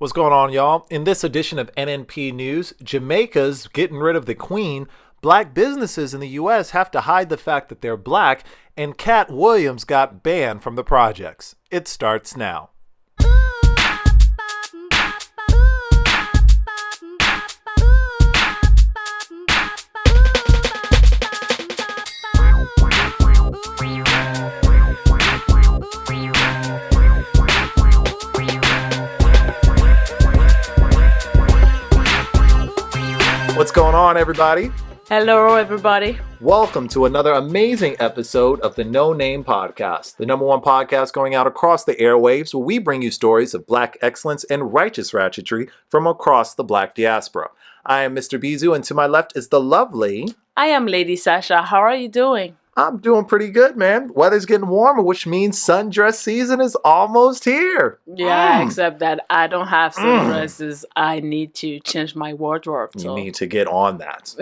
What's going on, y'all? In this edition of NNP News, Jamaica's getting rid of the Queen, black businesses in the U.S. have to hide the fact that they're black, and Katt Williams got banned from the projects. It starts now. What's going on, everybody? Hello, everybody. Welcome to another amazing episode of the No Name Podcast, the number one podcast going out across the airwaves where we bring you stories of black excellence and righteous ratchetry from across the black diaspora. I am Mr. Bizu, and to my left is the lovely... I am Lady Sasha. How are you doing? I'm doing pretty good, man. Weather's getting warmer, which means sundress season is almost here. Yeah, except that I don't have sundresses. I need to change my wardrobe. You need to get on that.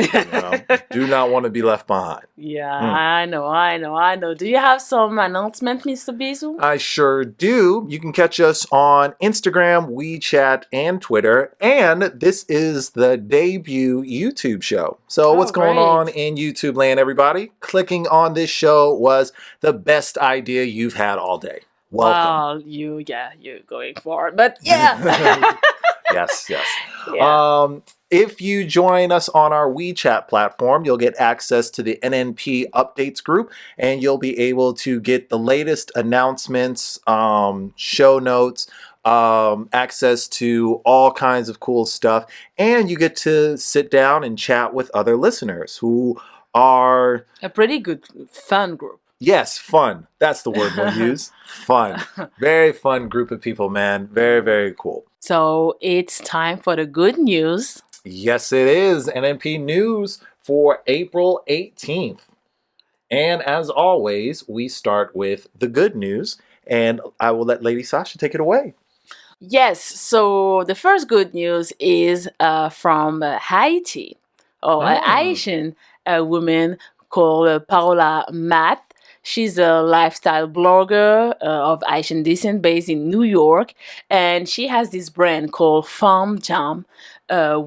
Do not want to be left behind. Yeah, I know. Do you have some announcement, Mr. Bizu? I sure do. You can catch us on Instagram, Wechat, and Twitter. And this is the debut YouTube show. So what's going on in YouTube land, everybody? Clicking on this show was the best idea you've had all day. Welcome. Well, you're going for it. But yeah. Yes. Yeah. If you join us on our Wechat platform, you'll get access to the NNP updates group, and you'll be able to get the latest announcements, show notes, access to all kinds of cool stuff, and you get to sit down and chat with other listeners who are... a pretty good, fun group. Yes, fun. That's the word we'll use. Fun. Very fun group of people, man. Very, very cool. So it's time for the good news. Yes, it is. NNP News for April 18th. And as always, we start with the good news. And I will let Lady Sasha take it away. Yes, so the first good news is from Haiti. An Haitian woman called Paola Matt. She's a lifestyle blogger of Haitian descent based in New York, and she has this brand called Femme Jam,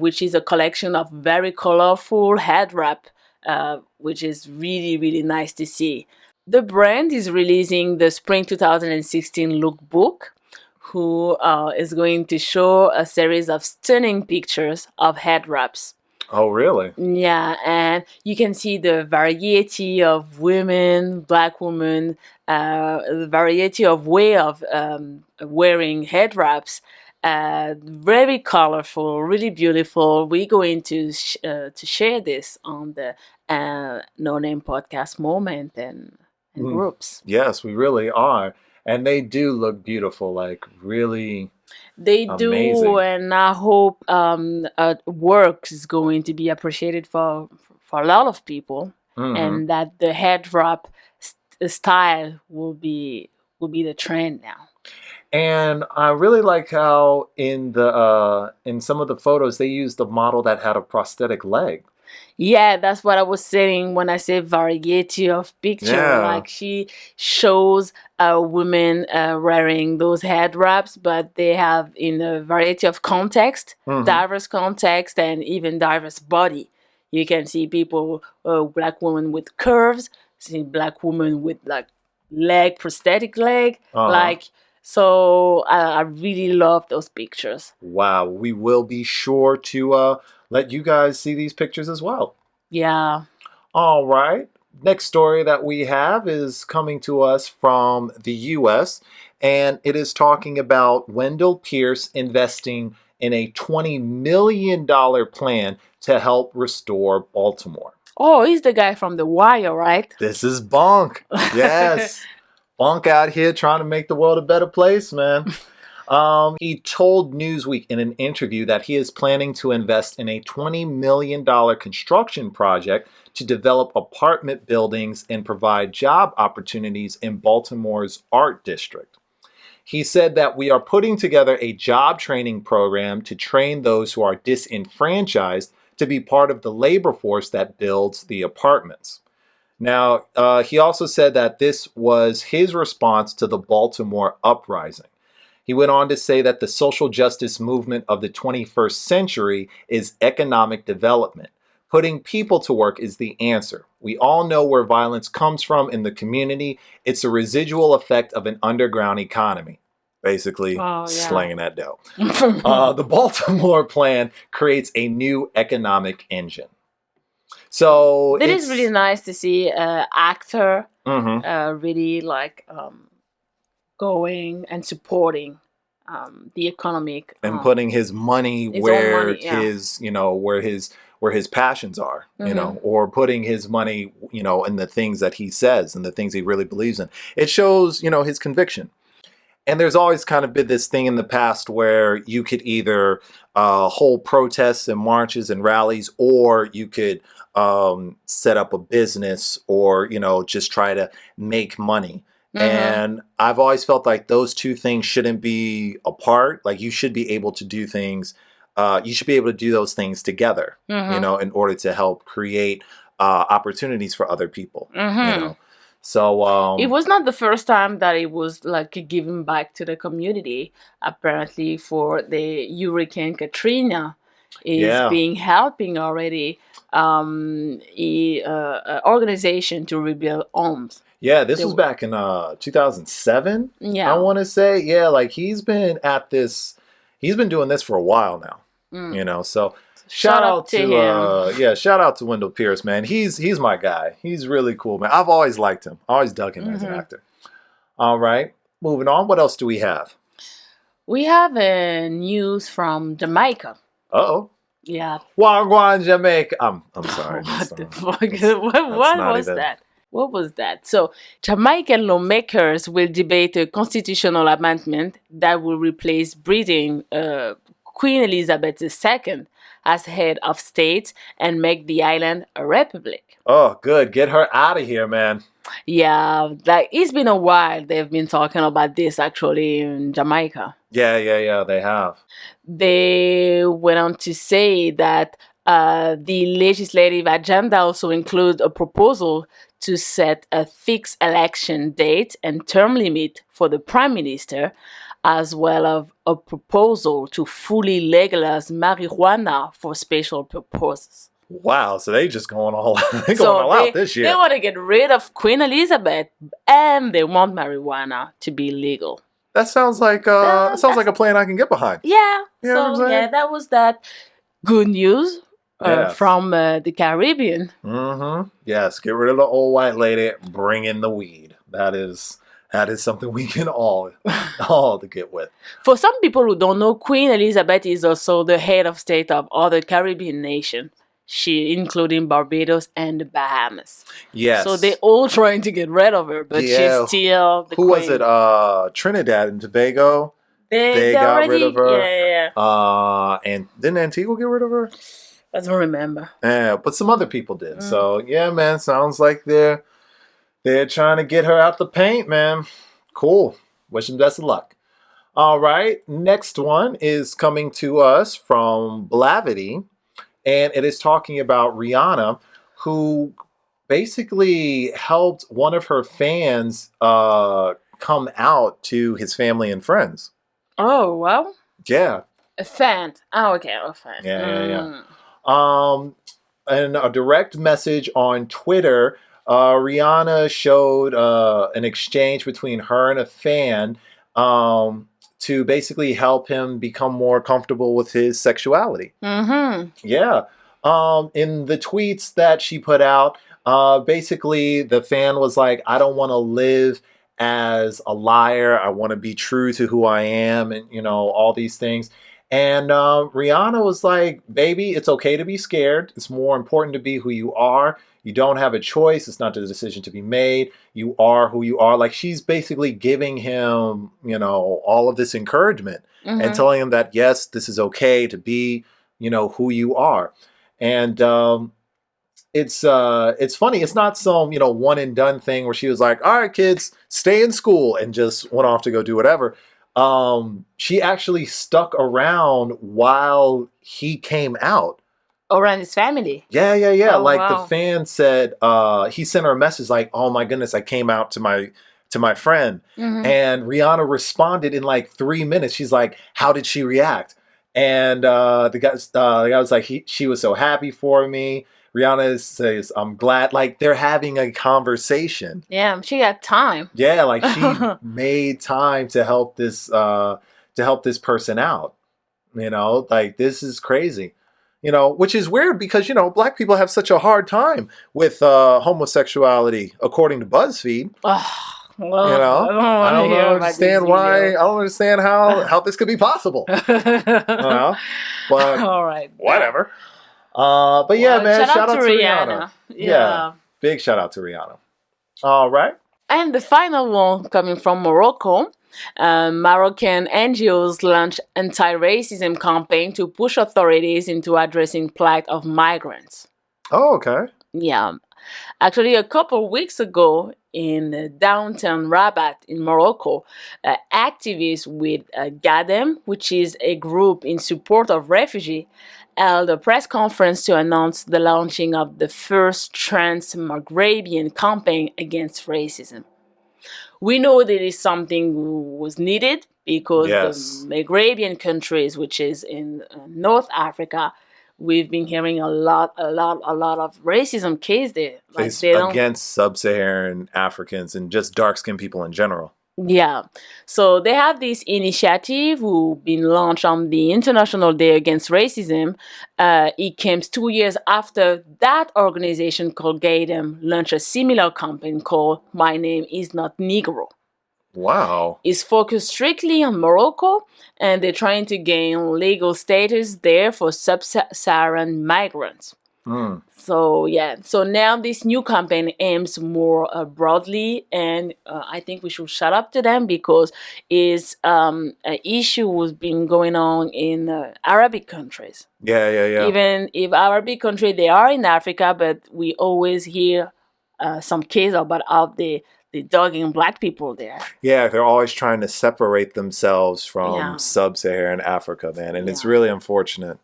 which is a collection of very colorful head wrap, which is really, really nice to see. The brand is releasing the Spring 2016 lookbook, who is going to show a series of stunning pictures of head wraps. Oh, really? Yeah, and you can see the variety of women, black women, the variety of way of wearing head wraps. Very colorful, really beautiful. We're going to share this on the No Name Podcast moment and groups. Yes, we really are. And they do look beautiful, like really... They amazing. Do, and I hope work is going to be appreciated for a lot of people, and that the head wrap style will be the trend now. And I really like how in some of the photos they used the model that had a prosthetic leg. Yeah, that's what I was saying when I say variety of picture. Yeah. Like she shows women wearing those head wraps, but they have in a variety of context, diverse context, and even diverse body. You can see people, black women with curves, see black women with like prosthetic leg, So I really love those pictures. Wow, we will be sure to let you guys see these pictures as well. Yeah. All right. Next story that we have is coming to us from the U.S., and it is talking about Wendell Pierce investing in a $20 million plan to help restore Baltimore. Oh, he's the guy from The Wire, right? This is Bunk. Yes. Bunk out here trying to make the world a better place, man. He told Newsweek in an interview that he is planning to invest in a $20 million construction project to develop apartment buildings and provide job opportunities in Baltimore's art district. He said that we are putting together a job training program to train those who are disenfranchised to be part of the labor force that builds the apartments. Now, he also said that this was his response to the Baltimore uprising. He went on to say that the social justice movement of the 21st century is economic development. Putting people to work is the answer. We all know where violence comes from in the community. It's a residual effect of an underground economy. Basically, slanging that dough. The Baltimore plan creates a new economic engine. So it is really nice to see an actor really like going and supporting the economic and putting his money where his passions are, you know, or putting his money, you know, in the things that he says and the things he really believes in. It shows, you know, his conviction. And there's always kind of been this thing in the past where you could either hold protests and marches and rallies, or you could set up a business, or, you know, just try to make money. And I've always felt like those two things shouldn't be apart. Like, you should be able to do things. You should be able to do those things together, you know, in order to help create opportunities for other people, you know. So it was not the first time that it was like giving back to the community. Apparently, for the Hurricane Katrina, is being helping already organization to rebuild homes. Yeah, this was back in 2007. Yeah, I want to say, yeah, like he's been doing this for a while now. You know, so shout out to him. Shout out to Wendell Pierce, man. He's my guy. He's really cool, man. I've always liked him. Always dug him as an actor. All right, moving on. What else do we have? We have news from Jamaica. Uh-oh. Yeah. Wagwan, Jamaica. I'm sorry. What the fuck? What was that? What was that? So, Jamaican lawmakers will debate a constitutional amendment that will replace breeding Queen Elizabeth II as head of state and make the island a republic. Oh, good. Get her out of here, man. Yeah, like it's been a while they've been talking about this actually in Jamaica. Yeah, they have. They went on to say that the legislative agenda also includes a proposal to set a fixed election date and term limit for the prime minister, as well as a proposal to fully legalize marijuana for special purposes. Wow, so they just going all out this year. They want to get rid of Queen Elizabeth, and they want marijuana to be legal. That sounds like like a plan I can get behind. Yeah. You know what I'm saying? That was that good news from the Caribbean. Yes, get rid of the old white lady, bring in the weed. That is something we can all to get with. For some people who don't know, Queen Elizabeth is also the head of state of other Caribbean nations. Including Barbados and the Bahamas. Yes. So they're all trying to get rid of her, but she's still the queen. Who was it? Trinidad and Tobago. They got rid of her. Yeah. And didn't Antigua get rid of her? I don't remember. Yeah, but some other people did. So yeah, man, sounds like they're trying to get her out the paint, man. Cool. Wish them best of luck. All right. Next one is coming to us from Blavity. And it is talking about Rihanna, who basically helped one of her fans come out to his family and friends. Oh, well. Yeah. A fan. Oh, okay. A fan. Yeah. And a direct message on Twitter, Rihanna showed an exchange between her and a fan to basically help him become more comfortable with his sexuality. Yeah. In the tweets that she put out, basically the fan was like, I don't want to live as a liar. I want to be true to who I am, and, you know, all these things. And Rihanna was like, baby, it's okay to be scared. It's more important to be who you are. You don't have a choice. It's not the decision to be made. You are who you are. Like, she's basically giving him, you know, all of this encouragement and telling him that, yes, this is okay to be, you know, who you are. And it's funny. It's not some, you know, one and done thing where she was like, all right, kids, stay in school, and just went off to go do whatever. She actually stuck around while he came out. Around his family. Yeah. Oh, like, wow. The fan said, he sent her a message like, oh my goodness, I came out to to my friend. And Rihanna responded in like 3 minutes. She's like, how did she react? And the guy was like, she was so happy for me. Rihanna says, I'm glad. Like, they're having a conversation. Yeah, she got time. Yeah, like she made time to help this person out. You know, like, this is crazy. You know, which is weird because, you know, Black people have such a hard time with homosexuality, according to BuzzFeed. Well, you know, I don't understand why. I don't understand how this could be possible. But all right, whatever. But yeah, man, shout out to Rihanna. Yeah, big shout out to Rihanna. All right. And the final one coming from Morocco. Moroccan NGOs launched anti-racism campaign to push authorities into addressing plight of migrants. Oh, okay. Yeah. Actually, a couple of weeks ago in downtown Rabat in Morocco, activists with GADEM, which is a group in support of refugees, held a press conference to announce the launching of the first trans-Maghrebian campaign against racism. We know that is something was needed because the Maghrebian countries, which is in North Africa, we've been hearing a lot of racism cases there. Like against sub-Saharan Africans and just dark-skinned people in general. Yeah. So they have this initiative who been launched on the International Day Against Racism. It came 2 years after that organization called GADEM launched a similar campaign called My Name Is Not Negro. Wow. It's focused strictly on Morocco, and they're trying to gain legal status there for sub-Saharan migrants. So now this new campaign aims more broadly, and I think we should shout up to them because it's an issue has been going on in Arabic countries. Yeah. Even if Arabic countries, they are in Africa, but we always hear some case about the dogging Black people there. Yeah, they're always trying to separate themselves from sub-Saharan Africa, man, and it's really unfortunate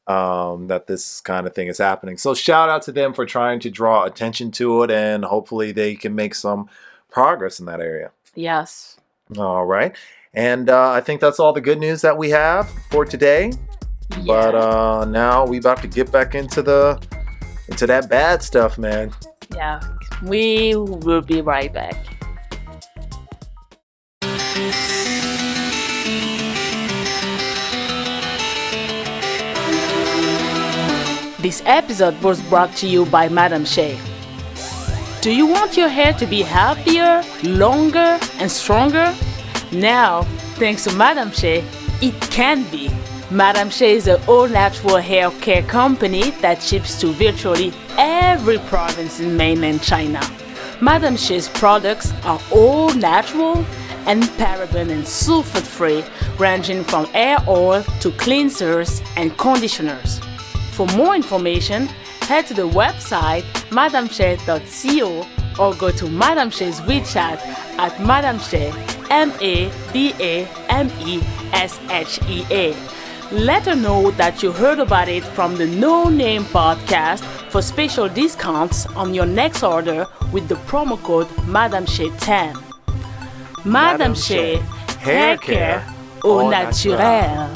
that this kind of thing is happening. So shout out to them for trying to draw attention to it, and hopefully they can make some progress in that area. Yes. All right. And I think that's all the good news that we have for today. Yeah. But now we about to get back into that bad stuff, man. Yeah. We will be right back. This episode was brought to you by Madame Shea. Do you want your hair to be healthier, longer, and stronger? Now, thanks to Madame Shea, it can be. Madame Shea is an all-natural hair care company that ships to virtually every province in mainland China. Madame Shea's products are all natural and paraben and sulfate-free, ranging from hair oil to cleansers and conditioners. For more information, head to the website madameshea.co or go to Madame Shea's Wechat at Madame Shea, MADAMESHEA. Let her know that you heard about it from the No Name podcast for special discounts on your next order with the promo code Madame Shea 10. Madame Shea, hair care au naturel.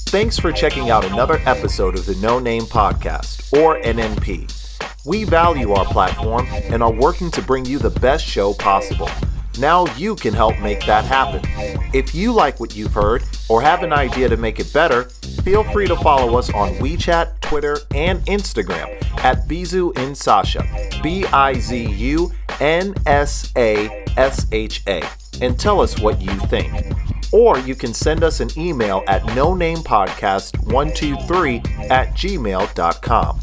Thanks for checking out another episode of the No Name Podcast, or NNP. We value our platform and are working to bring you the best show possible. Now you can help make that happen. If you like what you've heard or have an idea to make it better, feel free to follow us on Wechat, Twitter, and Instagram at bizunsasha, BIZUNSASHA, and tell us what you think. Or you can send us an email at nonamepodcast123@gmail.com.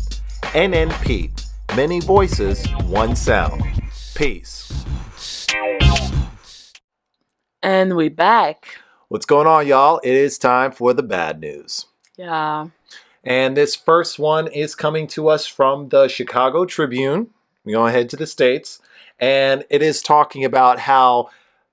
NNP, many voices, one sound. Peace. And we're back. What's going on, y'all? It is time for the bad news. Yeah. And this first one is coming to us from the Chicago Tribune. We're going to head to the States. And it is talking about how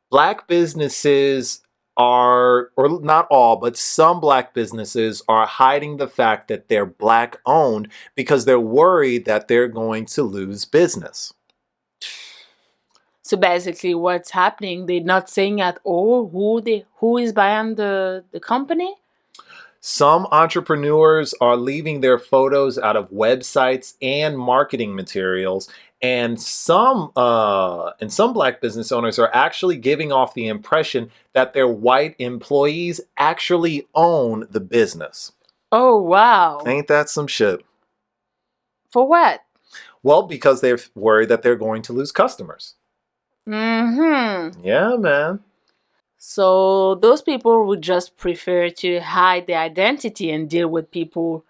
Black businesses or not all, but some black businesses are hiding the fact that they're black owned because they're worried that they're going to lose business. So basically, what's happening? They're not saying at all who is buying the company. Some entrepreneurs are leaving their photos out of websites and marketing materials, and some black business owners are actually giving off the impression that their white employees actually own the business. Oh wow! Ain't that some shit? For what? Well, because they're worried that they're going to lose customers. Mm-hmm. Yeah, man. So those people would just prefer to hide their identity and deal with people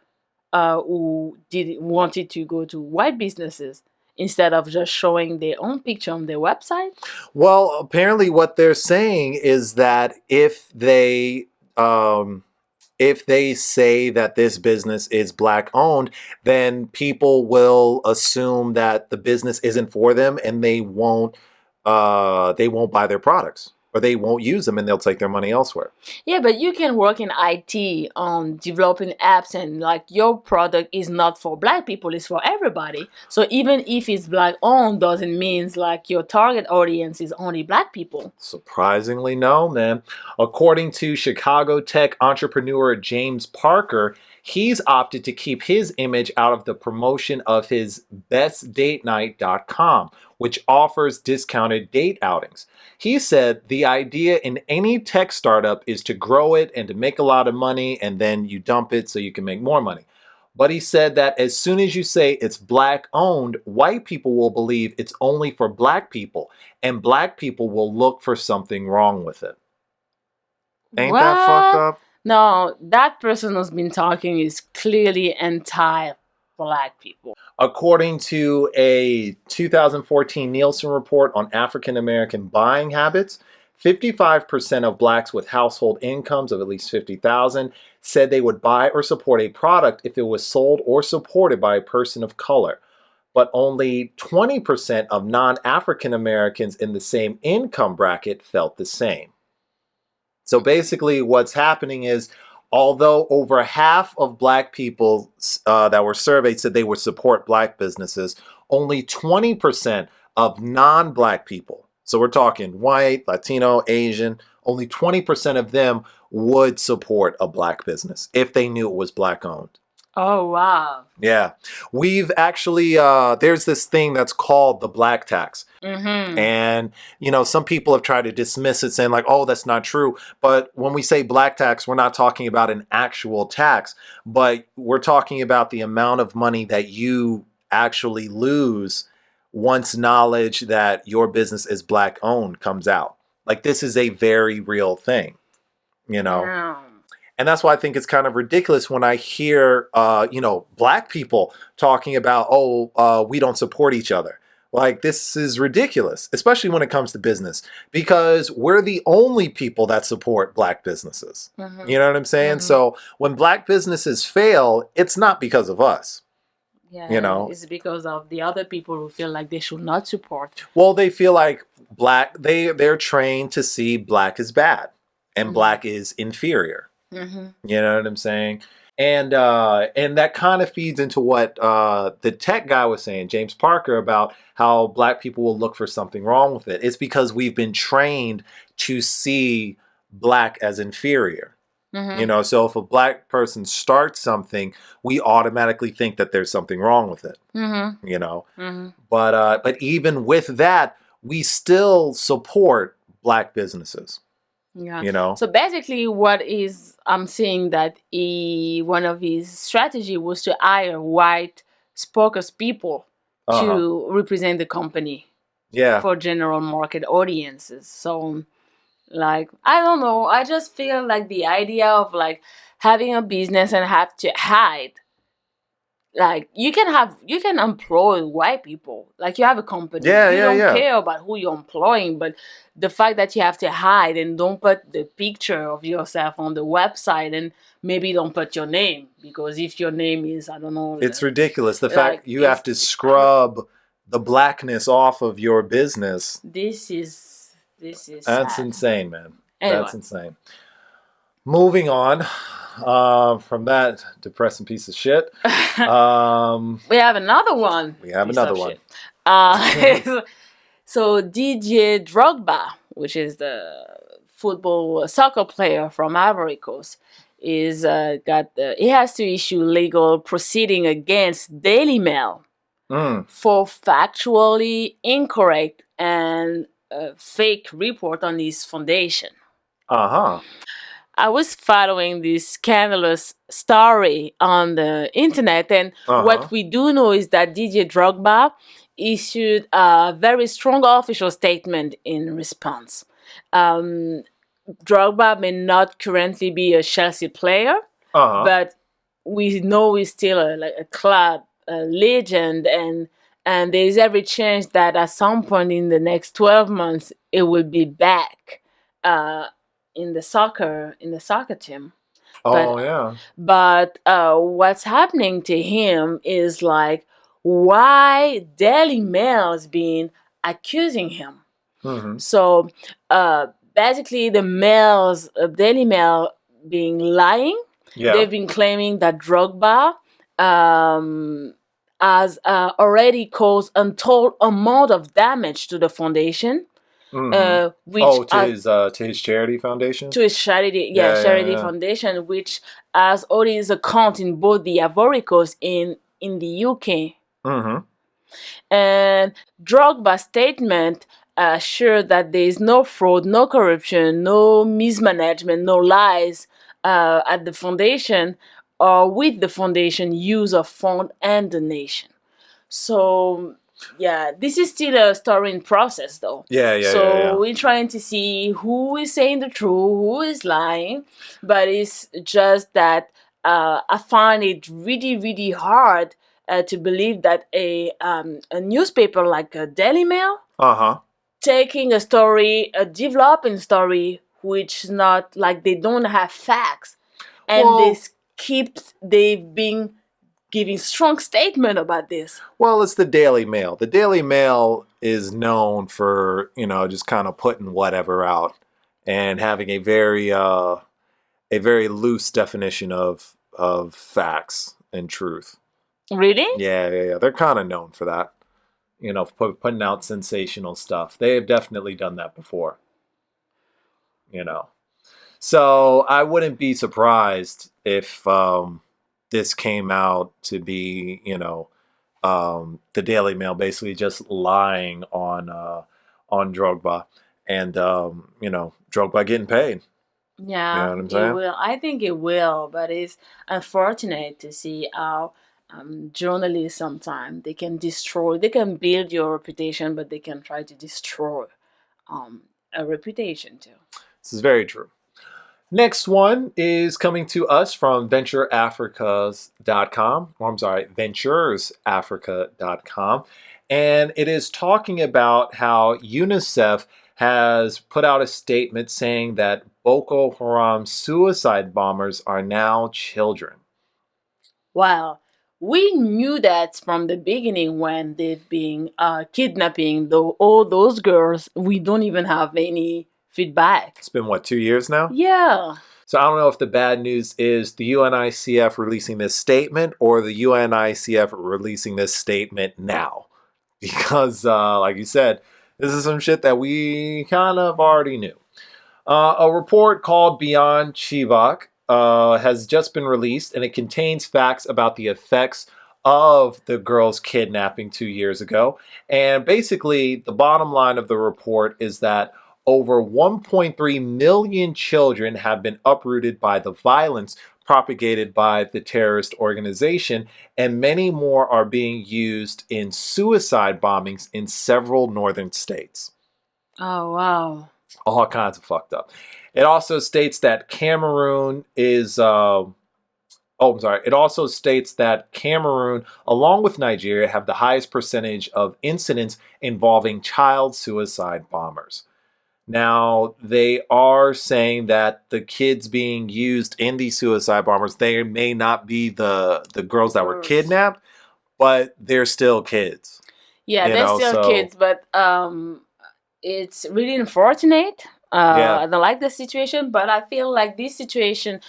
who wanted to go to white businesses instead of just showing their own picture on their website. Well, apparently what they're saying is that if they say that this business is black owned, then people will assume that the business isn't for them and they won't buy their products or they won't use them and they'll take their money elsewhere. Yeah, but you can work in IT on developing apps, and like your product is not for black people, it's for everybody. So even if it's black owned doesn't mean like your target audience is only black people. Surprisingly, no, man. According to Chicago tech entrepreneur James Parker, he's opted to keep his image out of the promotion of his bestdatenight.com, which offers discounted date outings. He said the idea in any tech startup is to grow it and to make a lot of money and then you dump it so you can make more money. But he said that as soon as you say it's black owned, white people will believe it's only for black people and black people will look for something wrong with it. Ain't What? that fucked up? No, that person who's been talking is clearly anti-black people. According to a 2014 Nielsen report on African American buying habits, 55% of blacks with household incomes of at least $50,000 said they would buy or support a product if it was sold or supported by a person of color. But only 20% of non-African Americans in the same income bracket felt the same. So basically what's happening is, although over half of black people that were surveyed said they would support black businesses, only 20% of non-black people, so we're talking white, Latino, Asian, only 20% of them would support a black business if they knew it was black owned. Oh, wow. Yeah. We've actually, there's this thing that's called the black tax. Mm-hmm. And, some people have tried to dismiss it saying like, oh, that's not true. But when we say black tax, we're not talking about an actual tax, but we're talking about the amount of money that you actually lose once knowledge that your business is black owned comes out. Like this is a very real thing, Yeah. And that's why I think it's kind of ridiculous when I hear, black people talking about, we don't support each other. Like, this is ridiculous, especially when it comes to business, because we're the only people that support black businesses. Mm-hmm. You know what I'm saying? Mm-hmm. So when black businesses fail, it's not because of us. Yeah, It's because of the other people who feel like they should not support. Well, they feel like they're trained to see black as bad and Mm-hmm. black is inferior. Mm-hmm. You know what I'm saying? And that kind of feeds into what the tech guy was saying, James Parker, about how black people will look for something wrong with it. It's because we've been trained to see black as inferior. Mm-hmm. So if a black person starts something, we automatically think that there's something wrong with it. Mm-hmm. Mm-hmm. But even with that, we still support black businesses. Yeah. So basically, I'm seeing that one of his strategy was to hire white spokespeople to represent the company. Yeah. For general market audiences. So, like, I don't know. I just feel like the idea of like having a business and have to hide. Like you can employ white people. Like you have a company. You don't care about who you're employing, but the fact that you have to hide and don't put the picture of yourself on the website and maybe don't put your name, because if your name is, I don't know. It's ridiculous. The fact you have to scrub the blackness off of your business. This is That's sad. insane, man. Anyway. That's insane. Moving on from that depressing piece of shit. We have another one. We have another one. So DJ Drogba, which is the soccer player from Ivory Coast, he has to issue legal proceeding against Daily Mail for factually incorrect and fake report on his foundation. I was following this scandalous story on the internet, and what we do know is that DJ Drogba issued a very strong official statement in response. Drogba may not currently be a Chelsea player, but we know he's still a club legend, and there's every chance that at some point in the next 12 months it will be back in the soccer team. But what's happening to him is like, why Daily Mail has been accusing him. So basically the Daily Mail being lying. They've been claiming that Drogba has already caused untold amount of damage to the foundation. To his charity foundation? To his charity foundation, which has all his account in both the Ivory Coast in the UK. And Drogba's statement assured that there is no fraud, no corruption, no mismanagement, no lies at the foundation or with the foundation use of fund and donation. So this is still a story in process, though. We're trying to see who is saying the truth, who is lying, but it's just that I find it really, really hard to believe that a newspaper like a Daily Mail taking a story, a developing story, which is not like they don't have facts, and they've been giving strong statement about this. Well, it's the Daily Mail. The Daily Mail is known for, just kind of putting whatever out and having a very loose definition of facts and truth. Really? Yeah. They're kind of known for that. Putting out sensational stuff. They have definitely done that before. So I wouldn't be surprised if this came out to be, the Daily Mail basically just lying on Drogba and, Drogba getting paid. Yeah, you know what I'm saying? It will. I think it will, but it's unfortunate to see how journalists sometimes they can build your reputation, but they can try to destroy a reputation too. This is very true. Next one is coming to us from venturesafrica.com, and it is talking about how UNICEF has put out a statement saying that Boko Haram suicide bombers are now children. Wow. We knew that from the beginning when they've been kidnapping all those girls. We don't even have any feedback. It's been, 2 years now? Yeah. So I don't know if the bad news is the UNICEF releasing this statement or the UNICEF releasing this statement now. Because, like you said, this is some shit that we kind of already knew. A report called Beyond Chibok has just been released, and it contains facts about the effects of the girls' kidnapping 2 years ago. And basically, the bottom line of the report is that over 1.3 million children have been uprooted by the violence propagated by the terrorist organization, and many more are being used in suicide bombings in several northern states. Oh, wow. All kinds of fucked up. It also states that Cameroon, along with Nigeria, have the highest percentage of incidents involving child suicide bombers. Now, they are saying that the kids being used in these suicide bombers, they may not be the girls that were kidnapped, but they're still kids. Yeah, they're still kids, but it's really unfortunate Yeah. I don't like the situation, but I feel like this situation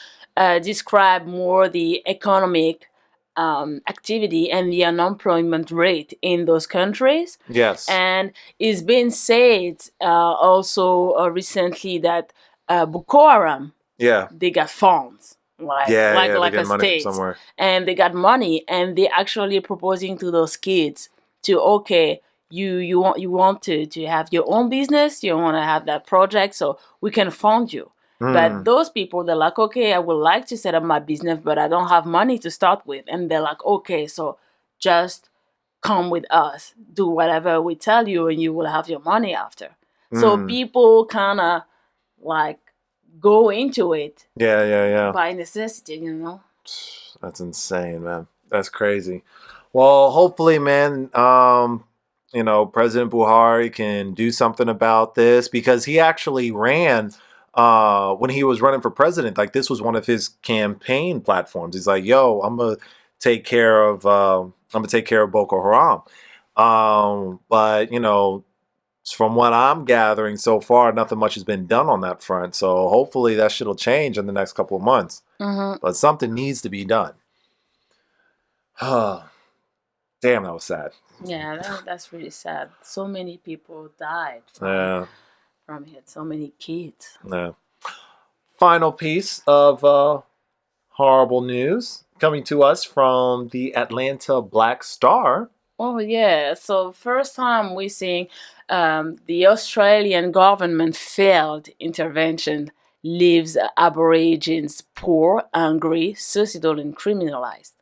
describe more the economic activity and the unemployment rate in those countries. Yes. And it's been said also recently that Boko Haram, Yeah. they got funds like Yeah. like Yeah. They're like a getting money from state, somewhere. and they got money, and they actually proposing to those kids to, okay, you want to have your own business, you want to have that project, so we can fund you. But Mm. those people, they're like, okay, I would like to set up my business, but I don't have money to start with. And they're like, okay, so just come with us, do whatever we tell you, and you will have your money after. So Mm. people kind of like go into it Yeah. Yeah. Yeah. by necessity, you know. That's insane, man. That's crazy. Well, hopefully, man, President Buhari can do something about this, because he actually ran when he was running for president. Like, this was one of his campaign platforms. He's like, "Yo, I'm gonna take care of Boko Haram." But from what I'm gathering so far, nothing much has been done on that front. So hopefully that shit'll change in the next couple of months. Mm-hmm. But something needs to be done. Damn, that was sad. Yeah, that's really sad. So many people died Yeah, from it. So many kids. yeah. Final piece of horrible news coming to us from the Atlanta Black Star. Oh yeah. So first time we seeing the Australian government failed intervention leaves Aborigines poor, angry, suicidal, and criminalized.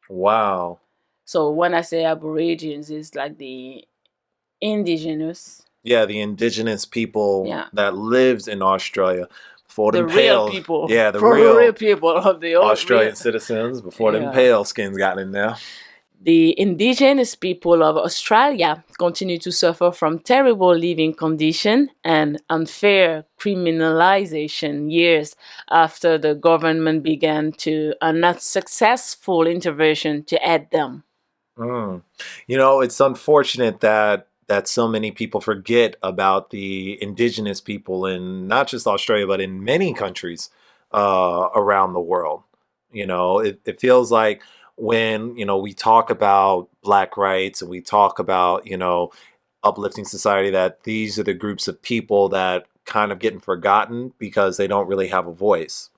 Wow. So when I say Aborigines, it's like the indigenous, Yeah, the indigenous people yeah, that lived in Australia before the them real pale. people, Yeah, the for the real real people of the real, Australian citizens before them yeah. pale skins got in there. The indigenous people of Australia continue to suffer from terrible living conditions and unfair criminalization years after the government began to a not successful intervention to aid them. Mm. It's unfortunate that so many people forget about the indigenous people in not just Australia, but in many countries around the world. It feels like when we talk about Black rights and we talk about uplifting society, that these are the groups of people that kind of getting forgotten because they don't really have a voice.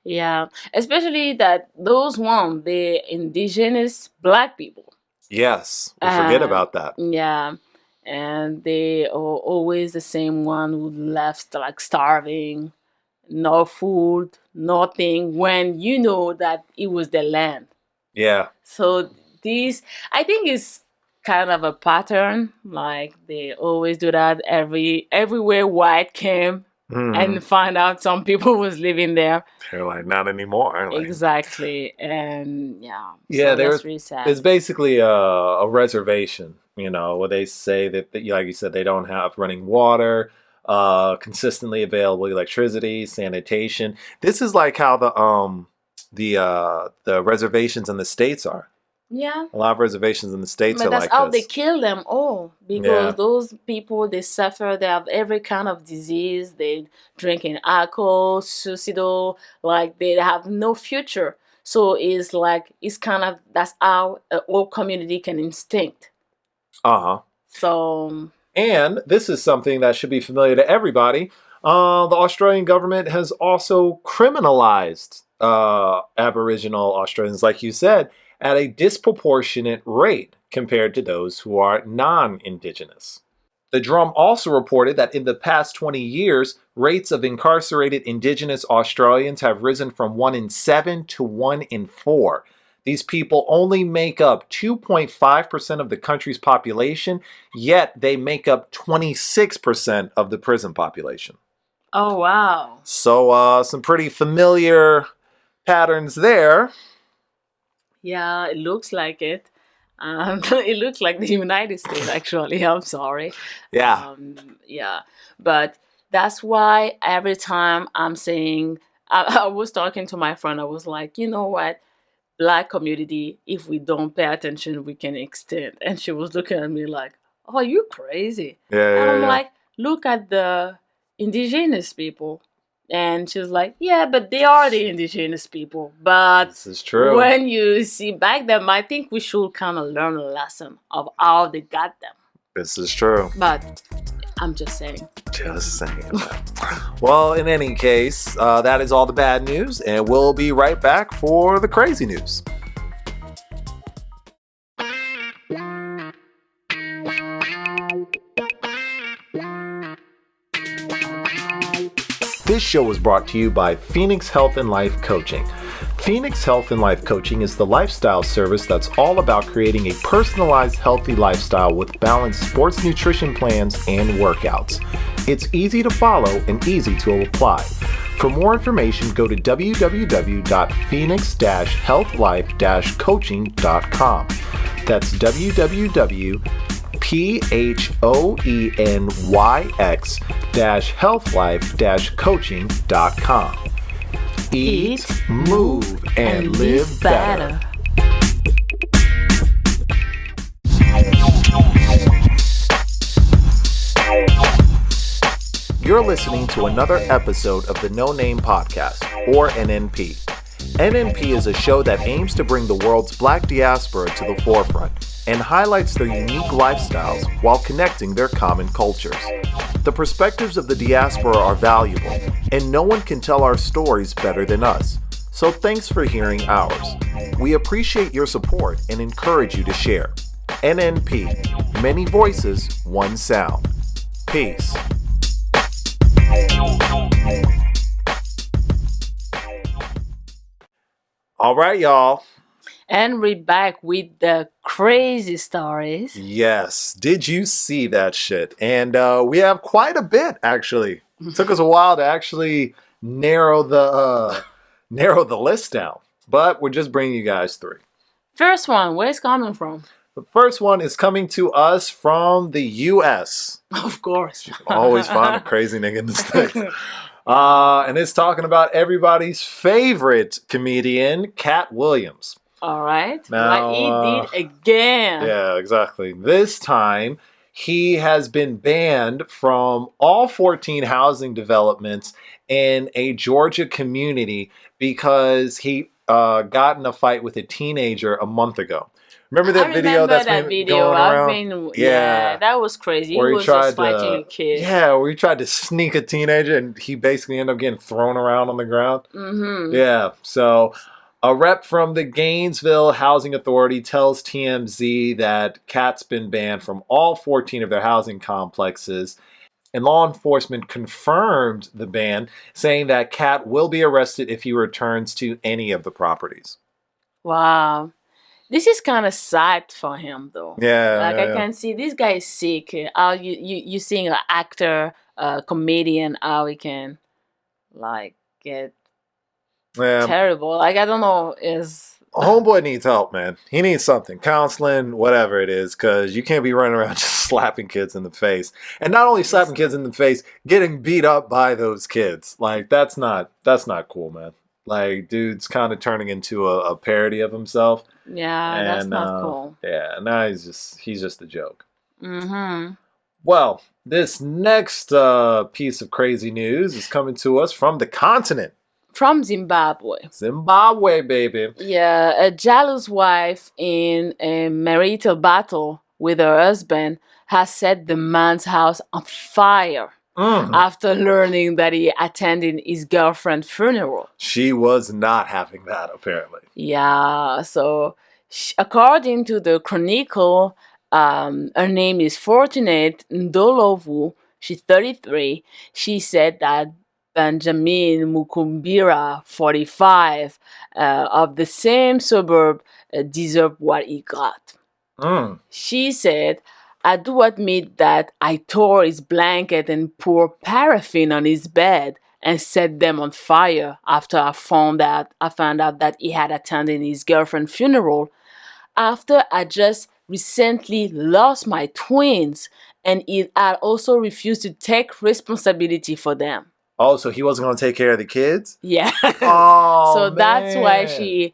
Yeah, especially that those the indigenous black people. Yes, we forget about that. Yeah, and they are always the same one who left like starving, no food, nothing, when you know that it was their land. Yeah. So this, I think, is kind of a pattern. Like they always do that everywhere white came Mhm. and find out some people was living there. They're like, not anymore. Like, Exactly, and yeah, yeah, so that's really sad. it's basically a reservation, where they say that, like you said, they don't have running water, consistently available electricity, sanitation. This is like how the reservations in the States are. Yeah. A lot of reservations in the States But are that's like how they this. kill them all, Yeah. because those people, they suffer, they have every kind of disease, they drinking alcohol, suicidal, like they have no future. So it's kind of, that's how a whole community can instinct. Uh-huh. So And this is something that should be familiar to everybody. The Australian government has also criminalized Aboriginal Australians, like you said, at a disproportionate rate compared to those who are non Indigenous. The Drum also reported that in the past 20 years, rates of incarcerated Indigenous Australians have risen from 1 in 7 to 1 in 4. These people only make up 2.5% of the country's population, yet they make up 26% of the prison population. oh wow. So some pretty familiar patterns there. Yeah, it looks like it. It looks like the United States, actually. I'm sorry. Yeah. Yeah, but that's why every time I'm saying, I was talking to my friend, I was like, you know what? Black community, if we don't pay attention, we can extend. And she was looking at me like, oh, you crazy. Yeah, And yeah, I'm yeah. like, look at the indigenous people. And she was like, yeah, but they are the indigenous people. But This is true. when you see back them, I think we should kind of learn a lesson of how they got them. This is true. But I'm just saying. Just saying. Well, in any case, that is all the bad news, and we'll be right back for the crazy news. This show is brought to you by Phoenix Health and Life Coaching. Phoenix Health and Life Coaching is the lifestyle service that's all about creating a personalized, healthy lifestyle with balanced sports nutrition plans and workouts. It's easy to follow and easy to apply. For more information, go to www.phoenix-healthlife-coaching.com. That's www.phoenix-healthlife-coaching.com. Eat, move, and live better. You're listening to another episode of the No Name Podcast, or NNP. NNP is a show that aims to bring the world's Black diaspora to the forefront and highlights their unique lifestyles while connecting their common cultures. The perspectives of the diaspora are valuable, and no one can tell our stories better than us. So thanks for hearing ours. We appreciate your support and encourage you to share. NNP, many voices, one sound. Peace. All right, y'all. And we're back with the crazy stories. Yes. Did you see that shit? And we have quite a bit, actually. It took us a while to actually narrow the list down. But we're just bringing you guys three. First one, where's it coming from? The first one is coming to us from the U.S. Of course. Always find a crazy nigga in the States. And it's talking about everybody's favorite comedian, Katt Williams. All right. Now, Like he did again. Yeah, exactly. This time, he has been banned from all 14 housing developments in a Georgia community because he got in a fight with a teenager a month ago. Remember that video that's been going around? Yeah, that was crazy. He was just fighting a kid. Yeah, where he tried to sneak a teenager and he basically ended up getting thrown around on the ground. Mm-hmm. Yeah, so a rep from the Gainesville Housing Authority tells TMZ that Katt's been banned from all 14 of their housing complexes. And law enforcement confirmed the ban, saying that Katt will be arrested if he returns to any of the properties. Wow. This is kind of sad for him, though. Yeah. Like, I can see this guy is sick. How you seeing an actor, comedian, how he can, like, get terrible. Like, I don't know, homeboy needs help, man. He needs something. Counseling, whatever it is, because you can't be running around just slapping kids in the face. And not only slapping kids in the face, getting beat up by those kids. Like, that's not cool, man. Like, dude's kind of turning into a parody of himself. Yeah, and, that's not cool. Yeah, now he's just a joke. Mm-hmm. Well, this next piece of crazy news is coming to us from the continent. From Zimbabwe. Zimbabwe, baby. Yeah, a jealous wife in a marital battle with her husband has set the man's house on fire. After learning that he attended his girlfriend's funeral. She was not having that, apparently. Yeah, so according to the Chronicle, her name is Fortunate Ndolovu. She's 33. She said that Benjamin Mukumbira, 45, of the same suburb, deserved what he got. She said, I do admit that I tore his blanket and poured paraffin on his bed and set them on fire after I found out that he had attended his girlfriend's funeral. After I just recently lost my twins and he had also refused to take responsibility for them. Oh, so he wasn't going to take care of the kids? Yeah. Oh, so that's why she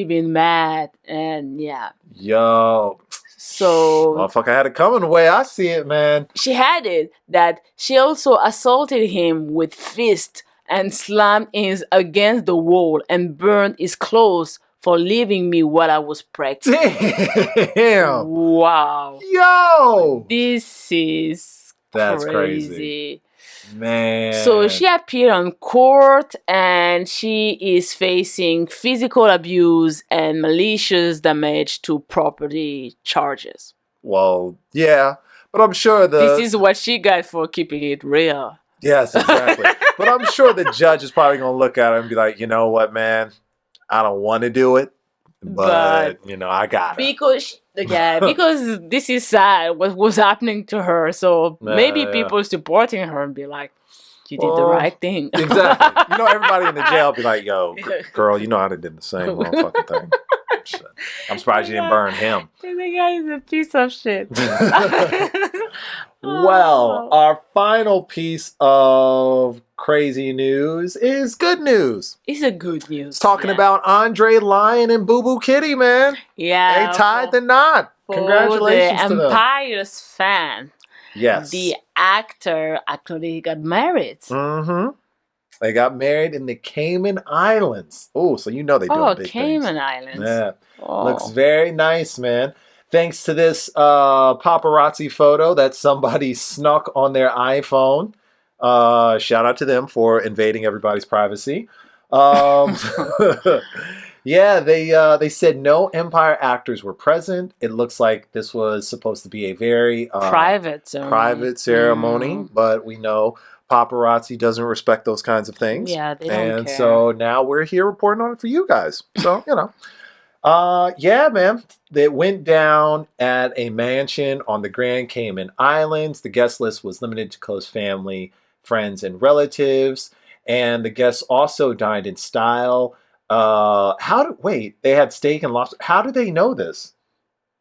been mad and yeah. Yo. So motherfucker had it coming the way I see it, man. she had it that she also assaulted him with fist and slammed him against the wall and burned his clothes for leaving me while I was pregnant. Damn. Wow. Yo. This is That's crazy. Man. So she appeared on court and she is facing physical abuse and malicious damage to property charges. Well, yeah. But I'm sure This is what she got for keeping it real. Yes, exactly. But I'm sure the judge is probably going to look at her and be like, you know what, man? I don't want to do it, but you know, I got it. Because this is sad what was happening to her. So maybe people supporting her and be like, you did the right thing. Exactly. You know, everybody in the jail be like, yo, girl, you know I did the same motherfucking thing. I'm surprised you didn't burn him. The guy is a piece of shit. Well, our final piece of crazy news is good news. It's a good news. It's talking about Andre Lion and Boo Boo Kitty, man. Yeah. They tied the knot. Congratulations to them. The Empire's fan. Yes. The actor actually got married. Mm-hmm. They got married in the Cayman Islands. Oh, so you know they doing big Cayman things. Islands. Yeah. Looks very nice, man. Thanks to this paparazzi photo that somebody snuck on their iPhone. Shout out to them for invading everybody's privacy. Yeah, they said no Empire actors were present. It looks like this was supposed to be a very private ceremony. But we know paparazzi doesn't respect those kinds of things. Yeah, they don't care. And so now we're here reporting on it for you guys. So, you know. Yeah, man. It went down at a mansion on the Grand Cayman Islands. The guest list was limited to close family, friends, and relatives. And the guests also dined in style. They had steak and lobster. How do they know this?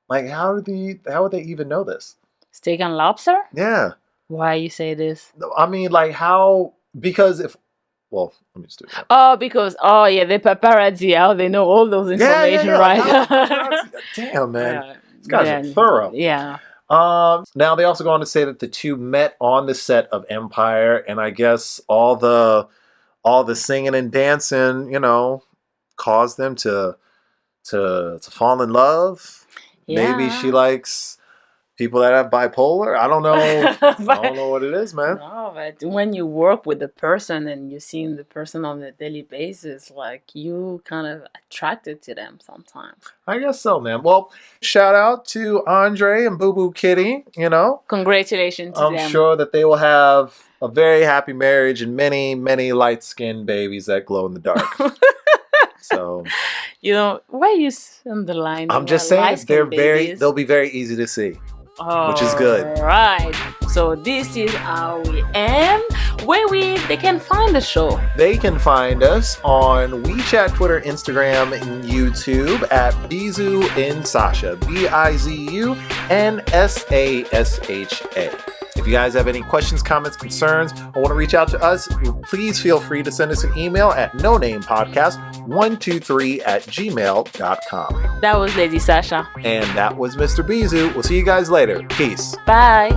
Like, how would they even know this? Steak and lobster? Yeah. Why you say this? I mean, like, how? Because let me just do that. The paparazzi, how they know all those information, right? Damn, man. These guys are thorough. Yeah. Now they also go on to say that the two met on the set of Empire, and I guess all the singing and dancing, you know, caused them to fall in love. Yeah. Maybe she likes people that have bipolar. I don't know. I don't know what it is, man. No, but when you work with the person and you see the person on a daily basis, like, you kind of attracted to them sometimes. I guess so, man. Well, shout out to Andre and Boo Boo Kitty, you know. Congratulations to them. I'm sure that they will have a very happy marriage and many, many light-skinned babies that glow in the dark. So, you know, why you underline? I'm just saying they'll be very easy to see. Which is good. Right. So this is how we end. They can find the show. They can find us on Wechat, Twitter, Instagram, and YouTube at bizunsasha. BIZUNSASHA. If you guys have any questions, comments, concerns, or want to reach out to us, please feel free to send us an email at nonamepodcast123@gmail.com. That was Lady Sasha. And that was Mr. Bizu. We'll see you guys later. Peace. Bye.